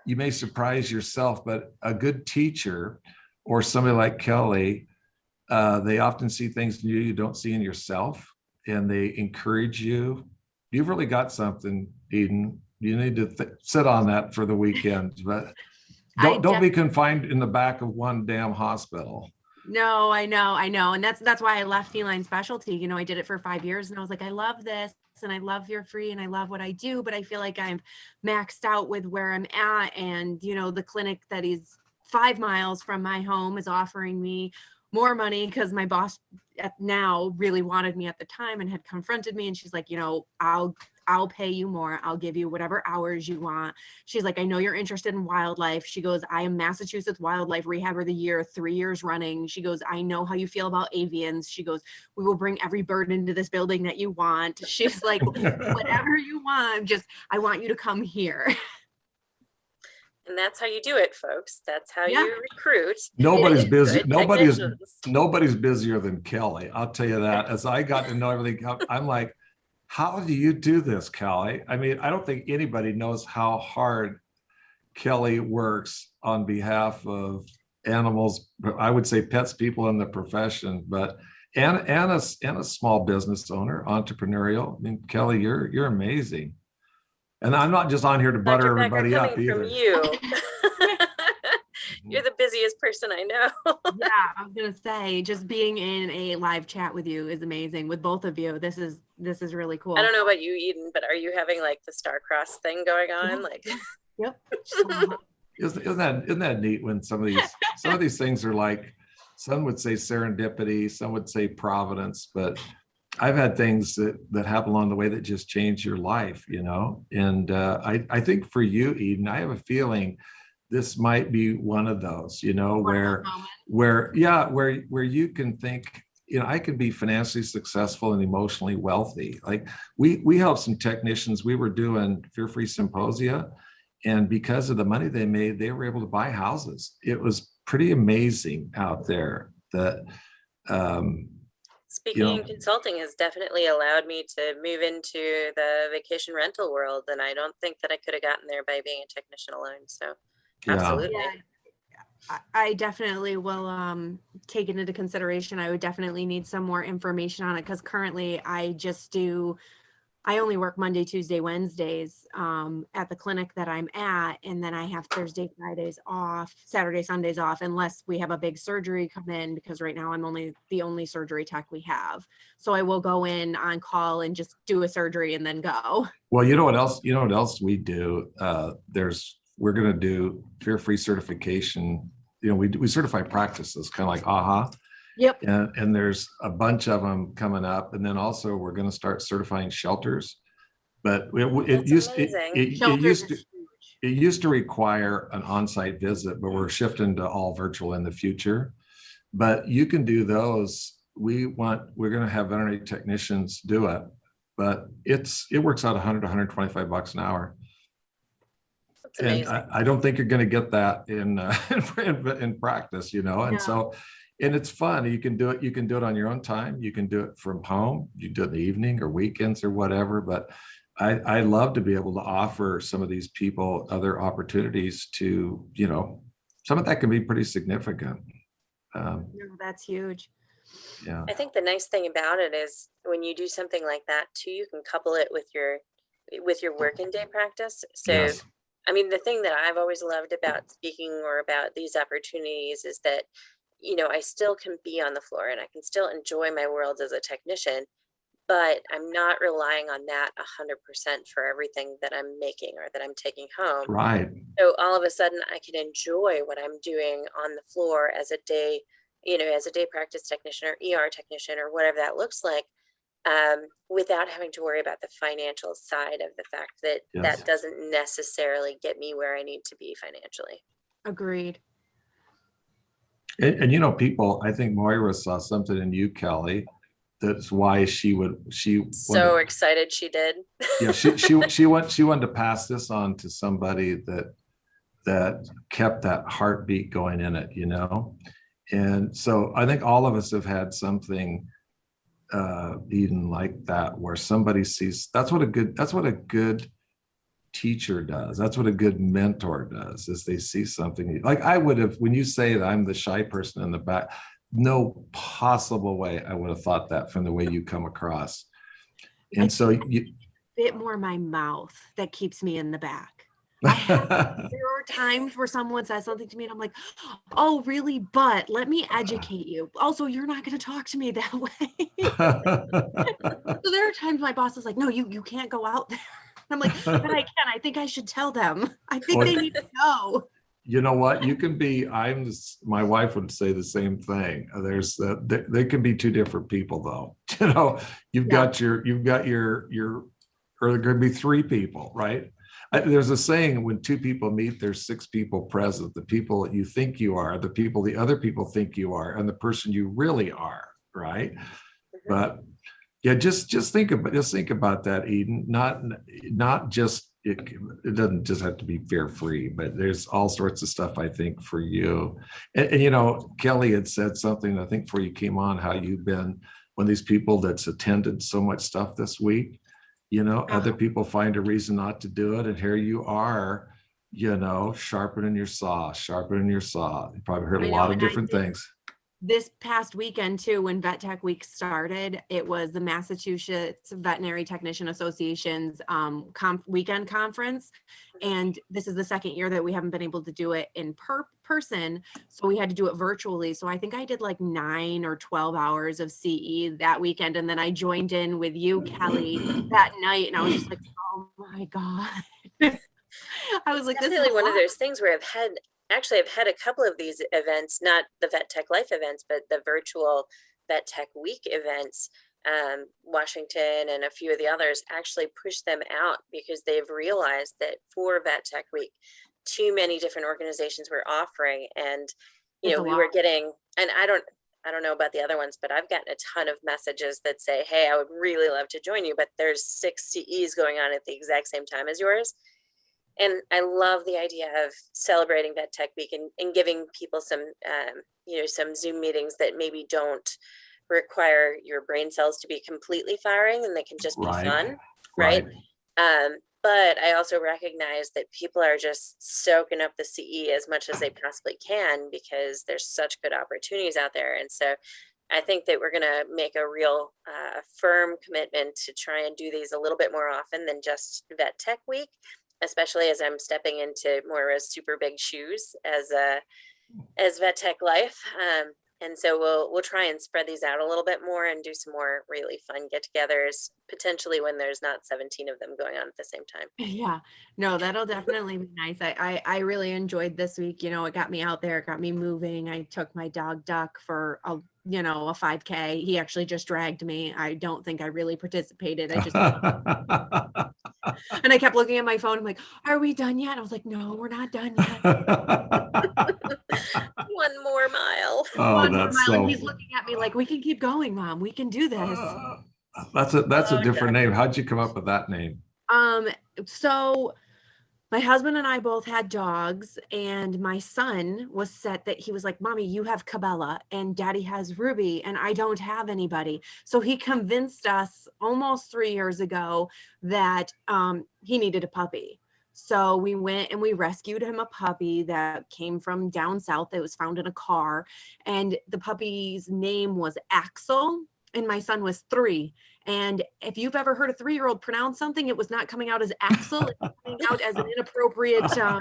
may surprise yourself, but a good teacher or somebody like Kelly, they often see things in you don't see in yourself, and they encourage you. You've really got something, Eden. You need to sit on that for the weekend, but don't be confined in the back of one damn hospital. No, I know. And that's why I left feline specialty. You know, I did it for 5 years and I was like, I love this and I love Fear Free and I love what I do, but I feel like I'm maxed out with where I'm at. And, you know, the clinic that is 5 miles from my home is offering me more money because my boss now really wanted me at the time and had confronted me. And she's like, you know, I'll pay you more. I'll give you whatever hours you want. She's like, I know you're interested in wildlife. She goes, I am Massachusetts Wildlife Rehabber of the Year, 3 years running. She goes, I know how you feel about avians. She goes, we will bring every bird into this building that you want. She's like, whatever you want, just, I want you to come here. And that's how you do it, folks. That's how Yeah. you recruit. Nobody's busy. good Nobody's technicians. busier than Kelly. I'll tell you that. As I got to know everything, I'm like, how do you do this, Kelly? I mean, I don't think anybody knows how hard Kelly works on behalf of animals. I would say pets, people in the profession, but and a small business owner, entrepreneurial. I mean, Kelly, you're amazing. And I'm not just on here to butter Dr. Becker, everybody up coming from either. you. You're the busiest person I know. Yeah, I was gonna say, just being in a live chat with you is amazing. With both of you, this is really cool. I don't know about you, Eden, but are you having like the star-crossed thing going on? Like, Yep. Isn't that neat when some of these things are like, some would say serendipity, some would say providence, but I've had things that happen along the way that just change your life, you know. And I think for you, Eden, I have a feeling this might be one of those, you know, where you can think, you know, I could be financially successful and emotionally wealthy. Like we helped some technicians. We were doing Fear Free symposia, and because of the money they made, they were able to buy houses. It was pretty amazing out there that speaking and consulting has definitely allowed me to move into the vacation rental world. And I don't think that I could have gotten there by being a technician alone. So absolutely. Yeah, I definitely will take it into consideration. I would definitely need some more information on it because currently I only work Monday, Tuesday, Wednesdays at the clinic that I'm at. And then I have Thursday, Fridays off, Saturday, Sundays off, unless we have a big surgery come in, because right now I'm the only surgery tech we have. So I will go in on call and just do a surgery and then go. Well, you know what else we do? We're going to do Fear Free certification. You know, we certify practices, kind of like AHA. Yep. And there's a bunch of them coming up. And then also we're going to start certifying shelters. But it used to require an on-site visit, but we're shifting to all virtual in the future. But you can do those. We're going to have veterinary technicians do it, but it works out $100 to $125 an hour. And I don't think you're going to get that in practice, you know. And so, and it's fun. You can do it. You can do it on your own time. You can do it from home. You do it in the evening or weekends or whatever. But I love to be able to offer some of these people other opportunities to, you know, some of that can be pretty significant. No, that's huge. Yeah. I think the nice thing about it is when you do something like that too, you can couple it with your working day practice. So. Yes. I mean, the thing that I've always loved about speaking or about these opportunities is that, you know, I still can be on the floor and I can still enjoy my world as a technician, but I'm not relying on that 100% for everything that I'm making or that I'm taking home. Right. So all of a sudden I can enjoy what I'm doing on the floor as a day practice technician or ER technician or whatever that looks like. Without having to worry about the financial side of the fact that that doesn't necessarily get me where I need to be financially. Agreed. And you know, people, I think Moira saw something in you, Kelly. That's why she so excited she did. Yeah, she wanted to pass this on to somebody that kept that heartbeat going in it, you know. And so I think all of us have had something Eden like that, where somebody sees. That's what a good teacher does. That's what a good mentor does, is they see something. Like I would have, when you say that I'm the shy person in the back, no possible way I would have thought that from the way you come across. And so you bit more my mouth that keeps me in the back. There are times where someone says something to me and I'm like, oh, really? But let me educate you. Also, you're not going to talk to me that way. So there are times my boss is like, no, you can't go out there. I'm like, but I can. I think I should tell them. I think they need to know. You know what? You can be, my wife would say the same thing. They can be two different people though. You know, you've got your, or there could be three people, right? There's a saying, when two people meet, there's six people present. The people that you think you are, the people the other people think you are, and the person you really are, right? But yeah, just think about that, Eden. Not just it doesn't just have to be fear free, but there's all sorts of stuff I think for you. And you know, Kelly had said something I think before you came on, how you've been one of these people that's attended so much stuff this week. You know, other people find a reason not to do it, and here you are, you know, sharpening your saw. You probably heard a lot of different things. This past weekend too, when Vet Tech Week started, it was the Massachusetts Veterinary Technician Association's weekend conference. And this is the second year that we haven't been able to do it in person. So we had to do it virtually. So I think I did like 9 or 12 hours of CE that weekend. And then I joined in with you, Kelly, that night. And I was just like, oh my God. I was like, definitely one of those things where I've had a couple of these events, not the Vet Tech Life events, but the virtual Vet Tech Week events. Washington and a few of the others actually push them out because they've realized that for Vet Tech Week, too many different organizations were offering, and we were getting, and I don't know about the other ones, but I've gotten a ton of messages that say, hey, I would really love to join you, but there's 6 CEs going on at the exact same time as yours. And I love the idea of celebrating Vet Tech Week and giving people some, some Zoom meetings that maybe don't require your brain cells to be completely firing, and they can just be fun, right? But I also recognize that people are just soaking up the CE as much as they possibly can because there's such good opportunities out there. And so I think that we're going to make a real firm commitment to try and do these a little bit more often than just Vet Tech Week, especially as I'm stepping into more of a super big shoes as Vet Tech Life. And so we'll try and spread these out a little bit more and do some more really fun get-togethers, potentially when there's not 17 of them going on at the same time. Yeah, no, that'll definitely be nice. I really enjoyed this week. You know, it got me out there, it got me moving. I took my dog Duck for a 5K. He actually just dragged me. I don't think I really participated. I just and I kept looking at my phone. I'm like, are we done yet? I was like, no, we're not done yet. 1 more mile. Oh, that's so. And he's looking at me like, we can keep going, Mom. We can do this. That's a different name. How'd you come up with that name? So my husband and I both had dogs, and my son was set that he was like, Mommy, you have Cabela and Daddy has Ruby and I don't have anybody. So he convinced us almost 3 years ago that he needed a puppy. So we went and we rescued him a puppy that came from down south. That was found in a car, and the puppy's name was Axel, and my son was 3. And if you've ever heard a 3-year-old pronounce something, it was not coming out as Axel, it was coming out as an inappropriate. So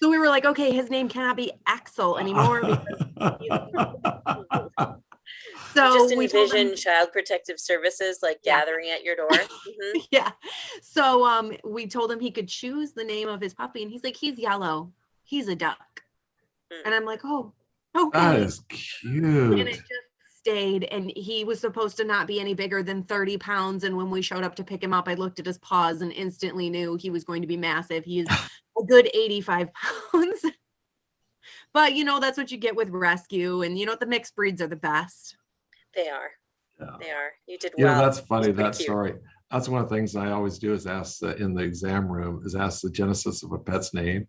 we were like, okay, his name cannot be Axel anymore. So just envision Child Protective Services gathering at your door. Mm-hmm. Yeah. So we told him he could choose the name of his puppy, and he's like, he's yellow. He's a duck. And I'm like, oh, okay. That is cute. And it just stayed, and he was supposed to not be any bigger than 30 pounds. And when we showed up to pick him up, I looked at his paws and instantly knew he was going to be massive. He is a good 85 pounds. But that's what you get with rescue, and the mixed breeds are the best. They are. Yeah. They are. You did well. Yeah, that's funny, that story. That's one of the things I always do is ask in the exam room, is ask the genesis of a pet's name.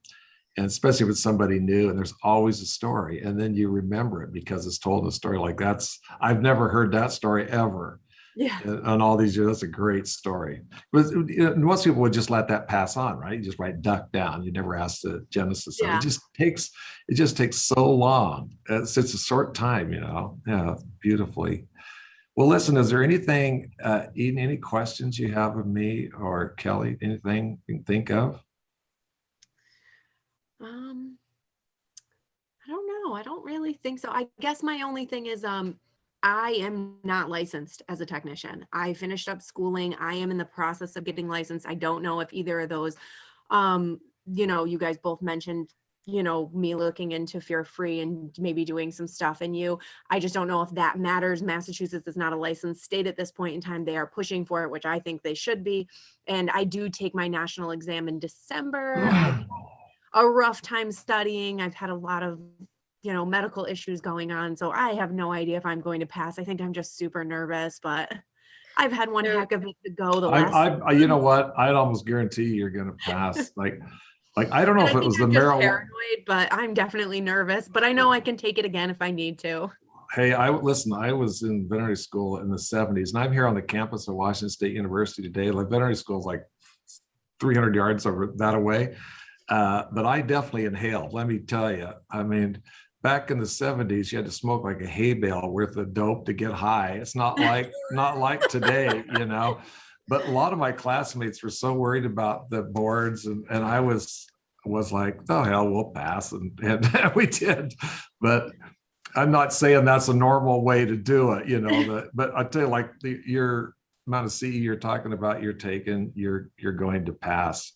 And especially with somebody new, and there's always a story. And then you remember it because it's told in a story. Like I've never heard that story ever. Yeah. On all these years, that's a great story. But most people would just let that pass on, right? You just write duck down. You never ask the genesis. So it just takes so long. It's a short time, Yeah, beautifully. Well, listen, is there anything, Eden, any questions you have of me or Kelly, anything you can think of? I don't know. I don't really think so. I guess my only thing is I am not licensed as a technician. I finished up schooling. I am in the process of getting licensed. I don't know if either of those you guys both mentioned, me looking into Fear Free and maybe doing some stuff in you. I just don't know if that matters. Massachusetts is not a licensed state at this point in time. They are pushing for it, which I think they should be. And I do take my national exam in December. I've a rough time studying. I've had a lot of, medical issues going on. So I have no idea if I'm going to pass. I think I'm just super nervous, but I've had one heck of it to go the last. You know what? I'd almost guarantee you're going to pass. Like I don't know And if I it was think the I'm just marijuana. paranoid, but I'm definitely nervous. But I know I can take it again if I need to. Hey, I was in veterinary school in the 70s, and I'm here on the campus of Washington State University today. Like veterinary school is like 300 yards over that away. But I definitely inhaled, let me tell you. I mean, back in the 70s, you had to smoke like a hay bale worth of dope to get high. It's not like today, But a lot of my classmates were so worried about the boards, and I was like, oh hell, we'll pass, and we did. But I'm not saying that's a normal way to do it, but I tell you, like your amount of CE you're talking about, you're taking, you're going to pass.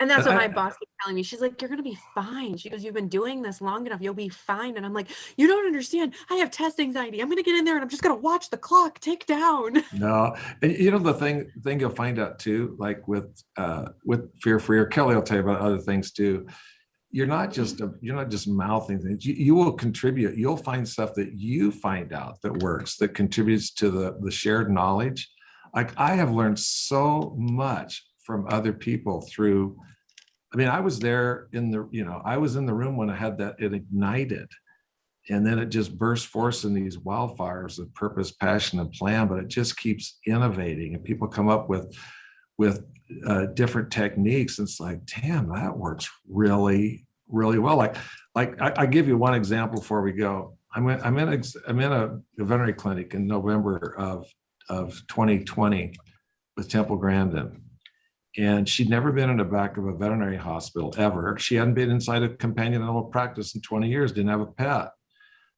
And that's what my boss keeps telling me. She's like, you're going to be fine. She goes, you've been doing this long enough. You'll be fine. And I'm like, you don't understand. I have test anxiety. I'm going to get in there and I'm just going to watch the clock tick down. No. And the thing you'll find out too, like with Fear Free, or Kelly will tell you about other things too. You're not just mouthing things. You will contribute. You'll find stuff that you find out that works, that contributes to the shared knowledge. Like I have learned so much from other people through. I mean, I was there I was in the room when I had that, it ignited, and then it just burst forth in these wildfires of purpose, passion, and plan. But it just keeps innovating, and people come up with different techniques. It's like, damn, that works really, really well. Like I give you one example before we go. I'm in a veterinary clinic in November of 2020 with Temple Grandin. And she'd never been in the back of a veterinary hospital ever. She hadn't been inside a companion animal practice in 20 years, didn't have a pet.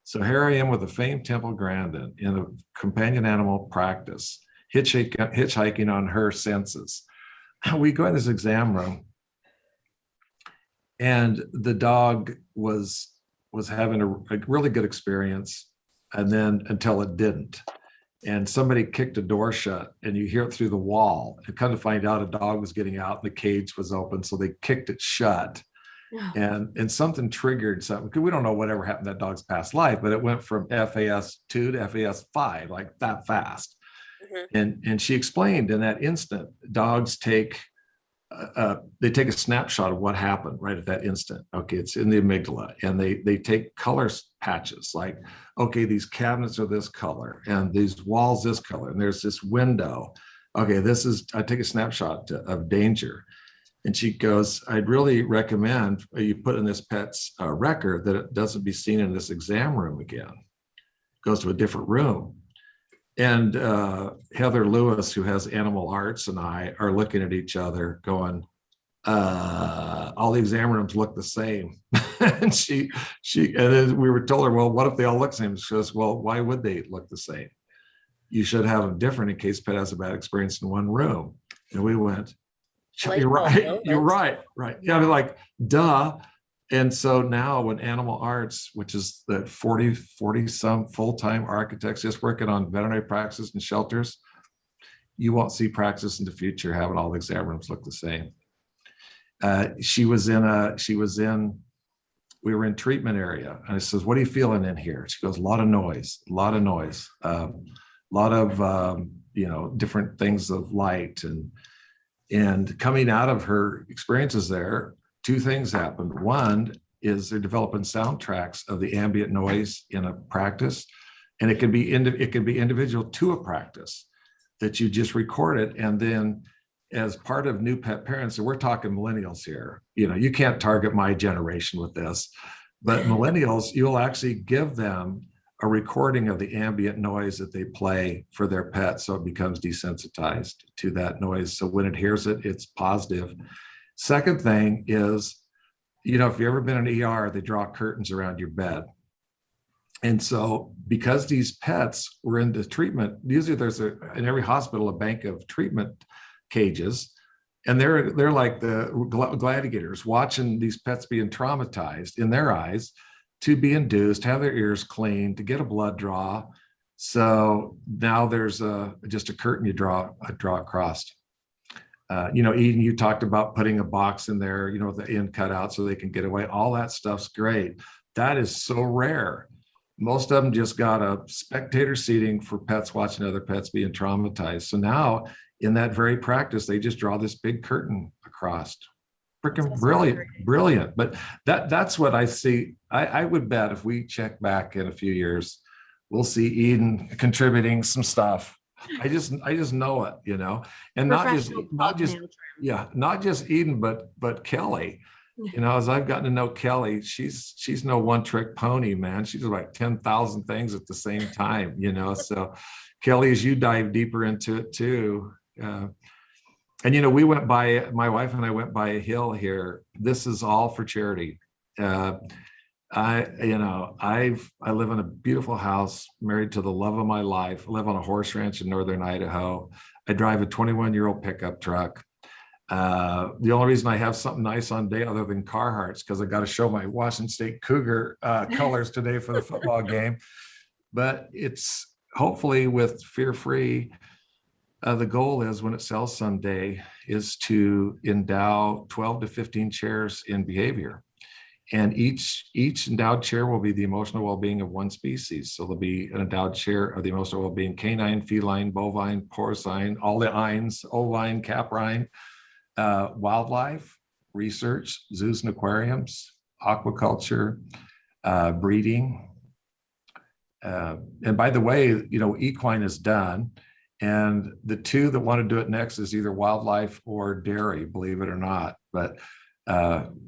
So here I am with the famed Temple Grandin in a companion animal practice, hitchhiking on her senses. We go in this exam room, and the dog was having a really good experience, and then until it didn't. And somebody kicked a door shut, and you hear it through the wall, and kind of find out a dog was getting out and the cage was open. So they kicked it shut. And something triggered something, because we don't know whatever happened to that dog's past life, but it went from FAS 2 to FAS 5 like that fast. Mm-hmm. And she explained in that instant, dogs take they take a snapshot of what happened right at that instant. Okay, it's in the amygdala, and they take color patches, like, okay, these cabinets are this color, and these walls this color, and there's this window. Okay, I take a snapshot of danger. And she goes, I'd really recommend you put in this pet's record that it doesn't be seen in this exam room again. Goes to a different room. And Heather Lewis, who has Animal Arts, and I are looking at each other going, all the exam rooms look the same. And and then we were told her, well, what if they all look the same? She goes, well, why would they look the same? You should have them different in case pet has a bad experience in one room. And we went, you're right. You're right. Right. Yeah. I mean, like, duh. And so now when Animal Arts, which is the 40 some full-time architects just working on veterinary practices and shelters, you won't see practice in the future having all the exam rooms look the same. We were in treatment area, and I says, what are you feeling in here? She goes, a lot of noise, a lot of different things of light. And coming out of her experiences there, two things happened. One is they're developing soundtracks of the ambient noise in a practice, and it can be individual to a practice that you just record it. And then as part of new pet parents, and we're talking millennials here, you can't target my generation with this, but millennials, you'll actually give them a recording of the ambient noise that they play for their pet, so it becomes desensitized to that noise. So when it hears it, it's positive. Second thing is you know, if you've ever been in an ER, they draw curtains around your bed. And so because these pets were into treatment, usually there's in every hospital, a bank of treatment cages. And they're like the gladiators watching these pets being traumatized in their eyes to be induced, have their ears cleaned, to get a blood draw. So now there's just a curtain you draw across. You know, Eden, you talked about putting a box in there, you know, with the end cut out so they can get away. All that stuff's great. That is so rare. Most of them just got a spectator seating for pets watching other pets being traumatized. So now in that very practice, they just draw this big curtain across. Freaking brilliant. But that's what I see. I would bet if we check back in a few years, we'll see Eden contributing some stuff. I just know it, you know, and not just Eden, but Kelly. You know, as I've gotten to know Kelly, she's no one-trick pony, man. She's like 10,000 things at the same time, you know. So Kelly, as you dive deeper into it too, and you know, my wife and I went by a hill here. This is all for charity. I live in a beautiful house, married to the love of my life. I live on a horse ranch in northern Idaho. I drive a 21-year-old pickup truck. The only reason I have something nice on day other than Carhartts, because I got to show my Washington State Cougar colors today for the football game. But it's hopefully with Fear Free, the goal is when it sells someday is to endow 12 to 15 chairs in behavior. And each endowed chair will be the emotional well-being of one species. So there'll be an endowed chair of the emotional well-being: canine, feline, bovine, porcine, all the ines, ovine, caprine, wildlife, research, zoos and aquariums, aquaculture, breeding. And by the way, you know, equine is done. And the two that want to do it next is either wildlife or dairy, believe it or not. But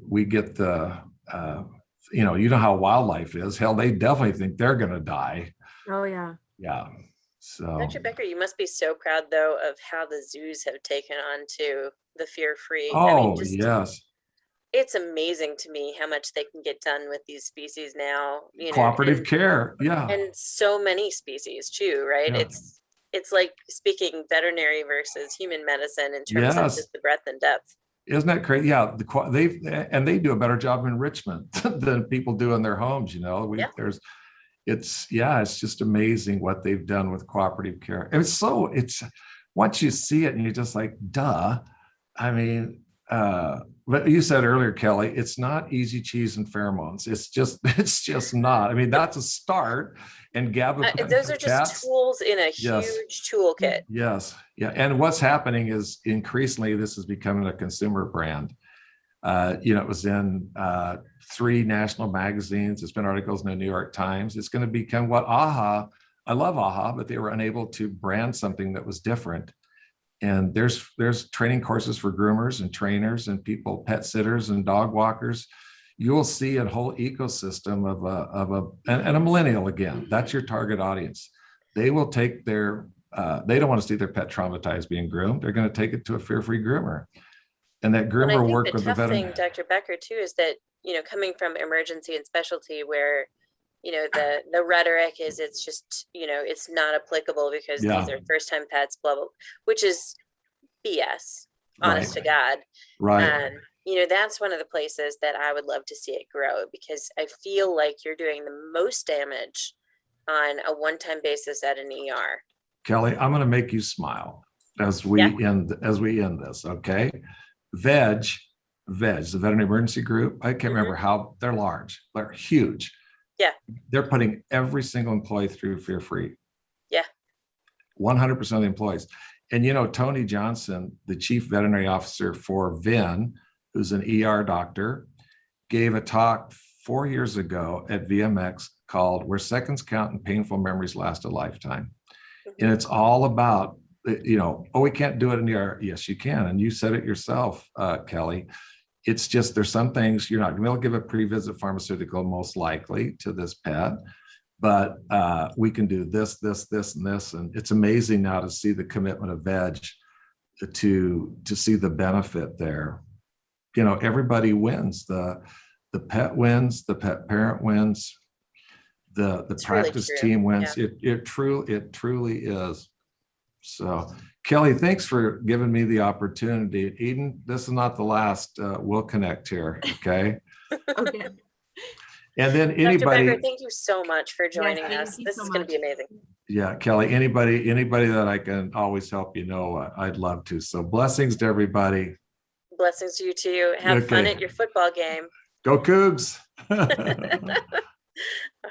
we get you know how wildlife is. Hell, they definitely think they're going to die. Oh, yeah. Yeah. So Dr. Becker, you must be so proud though of how the zoos have taken on to the Fear Free. Oh, yes. It's amazing to me how much they can get done with these species now. You know, cooperative care. Yeah. And so many species too, right? Yeah. It's like speaking veterinary versus human medicine in terms of just the breadth and depth. Isn't that crazy? Yeah, they do a better job of enrichment than people do in their homes. You know, it's just amazing what they've done with cooperative care. And it's once you see it and you're just like, duh. I mean, but you said earlier, Kelly, it's not easy cheese and pheromones. It's just not. I mean, that's a start. And gabapentin. Those are just tools in a huge toolkit. Yes. Yeah. And what's happening is increasingly this is becoming a consumer brand. You know, it was in 3 national magazines. It's been articles in the New York Times. It's going to become what AHA, I love AHA, but they were unable to brand something that was different. And there's training courses for groomers and trainers and people, pet sitters and dog walkers. You will see a whole ecosystem of a millennial again. That's your target audience. They will take they don't want to see their pet traumatized being groomed. They're going to take it to a fear-free groomer. And that groomer work with the veterinarian. The tough thing, Dr. Becker, too, is that, you know, coming from emergency and specialty where, you know, the rhetoric is it's just, you know, it's not applicable because these are first-time pets, blah, blah, which is BS, honest to God. Right. You know, that's one of the places that I would love to see it grow, because I feel like you're doing the most damage on a one-time basis at an ER. Kelly, I'm going to make you smile as we end this. Okay. VEG, the Veterinary Emergency Group. I can't remember how they're large. They're huge. Yeah. They're putting every single employee through Fear Free. Yeah. 100% of the employees. And, you know, Tony Johnson, the chief veterinary officer for VIN, who's an ER doctor, gave a talk 4 years ago at VMX called "Where Seconds Count and Painful Memories Last a Lifetime." And it's all about, you know, oh, we can't do it in the ER. Yes, you can. And you said it yourself, Kelly. It's just there's some things you're not going to be able to give a pre-visit pharmaceutical most likely to this pet, but we can do this, and this. And it's amazing now to see the commitment of VEG to see the benefit there. You know, everybody wins. The the pet wins, the pet parent wins, the It's really practice true. team wins. It truly is. So Kelly, thanks for giving me the opportunity. Eden, this is not the last. We'll connect here. Okay. Okay. And then Dr. anybody, Becker, thank you so much for joining thank us. you This so is going to be much. amazing. yeah, Kelly, anybody that I can always help, I'd love to. So blessings to everybody. Blessings to you too. Have fun Okay. at your football game. Go Cougs. All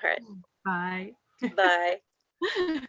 right. Bye. Bye.